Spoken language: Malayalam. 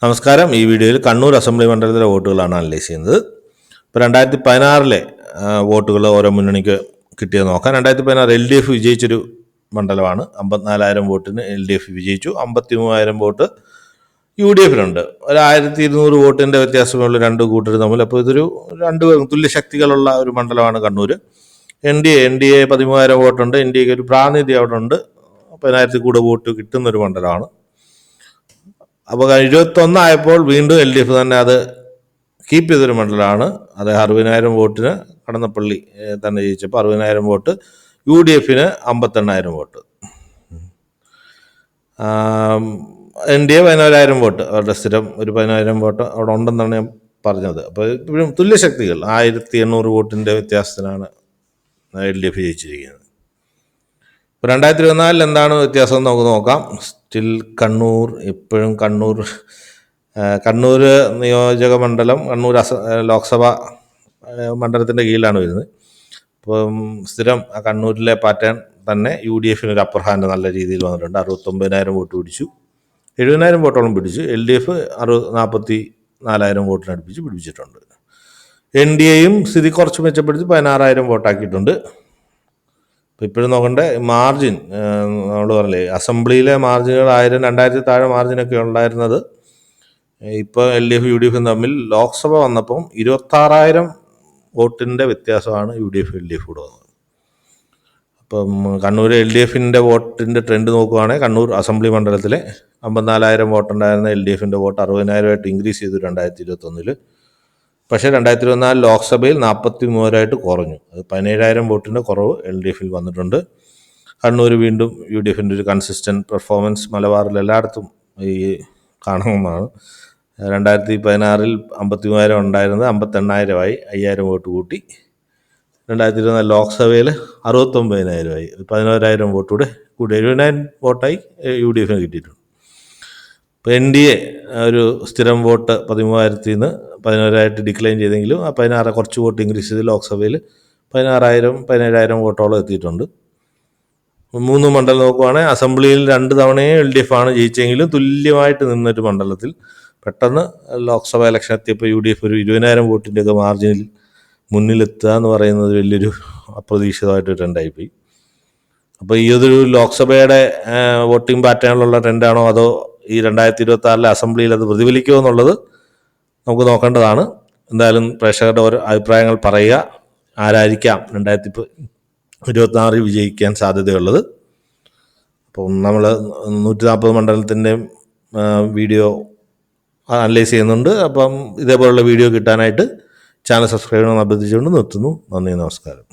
നമസ്കാരം. ഈ വീഡിയോയിൽ കണ്ണൂർ അസംബ്ലി മണ്ഡലത്തിലെ വോട്ടുകളാണ് അനലൈസ് ചെയ്യുന്നത്. ഇപ്പോൾ 2016 വോട്ടുകൾ ഓരോ മുന്നണിക്ക് കിട്ടിയത് നോക്കാം. 2016 LDF വിജയിച്ചൊരു മണ്ഡലമാണ്. 54,000 വോട്ടിന് LDF വിജയിച്ചു. 53,000 വോട്ട് UDFിനുണ്ട്. 1,200 വോട്ടിൻ്റെ വ്യത്യാസമുള്ള രണ്ട് കൂട്ടർ തമ്മിൽ. അപ്പോൾ ഇതൊരു രണ്ട് തുല്യ ശക്തികളുള്ള ഒരു മണ്ഡലമാണ് കണ്ണൂർ. NDA 13,000 വോട്ടുണ്ട്. NDAക്ക് ഒരു പ്രാതിനിധ്യം അവിടെ ഉണ്ട്. 10,000 കൂടുതൽ വോട്ട് കിട്ടുന്നൊരു മണ്ഡലമാണ്. അപ്പോൾ 21 ആയപ്പോൾ വീണ്ടും LDF തന്നെ അത് കീപ്പ് ചെയ്തൊരു മണ്ഡലമാണ്. അത് 60,000 വോട്ടിന് കടന്നപ്പള്ളി തന്നെ ജയിച്ചപ്പോൾ 60,000 വോട്ട്, UDFിന് 58,000 വോട്ട്, NDA 14,000 വോട്ട്. അവരുടെ സ്ഥിരം ഒരു 14,000 വോട്ട് അവിടെ ഉണ്ടെന്നാണ് ഞാൻ പറഞ്ഞത്. അപ്പോൾ ഇപ്പോഴും തുല്യശക്തികൾ 1,800 വോട്ടിൻ്റെ വ്യത്യാസത്തിനാണ് LDF ജയിച്ചിരിക്കുന്നത്. ഇപ്പോൾ 2024 എന്താണ് വ്യത്യാസം നമുക്ക് നോക്കാം. സ്റ്റിൽ കണ്ണൂർ, ഇപ്പോഴും കണ്ണൂർ നിയോജക മണ്ഡലം കണ്ണൂർ ലോക്സഭ മണ്ഡലത്തിൻ്റെ കീഴിലാണ് വരുന്നത്. ഇപ്പം സ്ഥിരം കണ്ണൂരിലെ പാറ്റേൺ തന്നെ UDFിന് ഒരു അപ്പർ ഹാൻഡ് നല്ല രീതിയിൽ വന്നിട്ടുണ്ട്. 69,000 വോട്ട് പിടിച്ചു, 70,000 വോട്ടോളം പിടിച്ചു. LDF 44,000 വോട്ടിനടുപ്പിച്ച് പിടിച്ചിട്ടുണ്ട്. NDAയും സ്ഥിതി കുറച്ച് മെച്ചപ്പെടുത്തി 16,000 വോട്ടാക്കിയിട്ടുണ്ട്. അപ്പോൾ ഇപ്പോഴും നോക്കണ്ടേ മാർജിൻ, നമ്മൾ പറഞ്ഞില്ലേ അസംബ്ലിയിലെ മാർജിനുകൾ 1,000-2,000 താഴെ മാർജിനൊക്കെ ഉണ്ടായിരുന്നത് ഇപ്പോൾ LDF UDFും തമ്മിൽ ലോക്സഭ വന്നപ്പം 26,000 വോട്ടിൻ്റെ വ്യത്യാസമാണ് UDF LDF കൂടെ വന്നത്. അപ്പം കണ്ണൂർ LDFിൻ്റെ വോട്ടിൻ്റെ ട്രെൻഡ് നോക്കുകയാണെങ്കിൽ കണ്ണൂർ അസംബ്ലി മണ്ഡലത്തിലെ 54,000 വോട്ടുണ്ടായിരുന്ന LDFിൻ്റെ വോട്ട് 60,000 ഇൻക്രീസ് ചെയ്തു 2021. പക്ഷേ 2024 ലോക്സഭയിൽ 43,000 കുറഞ്ഞു. അത് 17,000 വോട്ടിൻ്റെ കുറവ് LDFിൽ വന്നിട്ടുണ്ട്. കണ്ണൂർ വീണ്ടും UDFിൻ്റെ ഒരു കൺസിസ്റ്റൻറ്റ് പെർഫോമൻസ് മലബാറിൽ എല്ലായിടത്തും ഈ കാണുന്നതാണ്. 2016 53,000 ഉണ്ടായിരുന്നത് 58,000 5,000 വോട്ട് കൂട്ടി. 2024 ലോക്സഭയിൽ 69,000 11,000 വോട്ട് കൂടി 70,000 വോട്ടായി UDFിന് കിട്ടിയിട്ടുണ്ട്. ഇപ്പോൾ NDA ഒരു സ്ഥിരം വോട്ട് 13,000 നിന്ന് 11,000 ഡിക്ലൈൻ ചെയ്തെങ്കിലും 16 കുറച്ച് വോട്ട് ഇൻക്രീസ് ചെയ്ത് ലോക്സഭയിൽ 16,000-17,000 വോട്ടോളം എത്തിയിട്ടുണ്ട്. 3 മണ്ഡലം നോക്കുവാണെങ്കിൽ അസംബ്ലിയിൽ 2 തവണയും LDF ആണ് ജയിച്ചെങ്കിലും തുല്യമായിട്ട് നിന്നൊരു മണ്ഡലത്തിൽ പെട്ടെന്ന് ലോക്സഭ ഇലക്ഷൻ എത്തിയപ്പോൾ UDF ഒരു 20,000 വോട്ടിൻ്റെയൊക്കെ മാർജിനിൽ മുന്നിലെത്തുക എന്ന് പറയുന്നത് വലിയൊരു അപ്രതീക്ഷിതമായിട്ട് ട്രെൻഡായിപ്പോയി. അപ്പോൾ ഈ ഒരു ലോക്സഭയുടെ വോട്ടിംഗ് പാറ്റേണിലുള്ള ട്രെൻഡാണോ അതോ ഈ 2026 അസംബ്ലിയിൽ അത് പ്രതിഫലിക്കുമോ എന്നുള്ളത് നമുക്ക് നോക്കേണ്ടതാണ്. എന്തായാലും പ്രേക്ഷകരുടെ ഓരോ അഭിപ്രായങ്ങൾ പറയുക. ആരായിരിക്കാം 2026 വിജയിക്കാൻ സാധ്യതയുള്ളത്. അപ്പം നമ്മൾ 140 മണ്ഡലത്തിൻ്റെയും വീഡിയോ അനലൈസ് ചെയ്യുന്നുണ്ട്. അപ്പം ഇതേപോലുള്ള വീഡിയോ കിട്ടാനായിട്ട് ചാനൽ സബ്സ്ക്രൈബ് ചെയ്യണമെന്ന് അഭ്യർത്ഥിച്ചുകൊണ്ട് നിർത്തുന്നു. നന്ദി, നമസ്കാരം.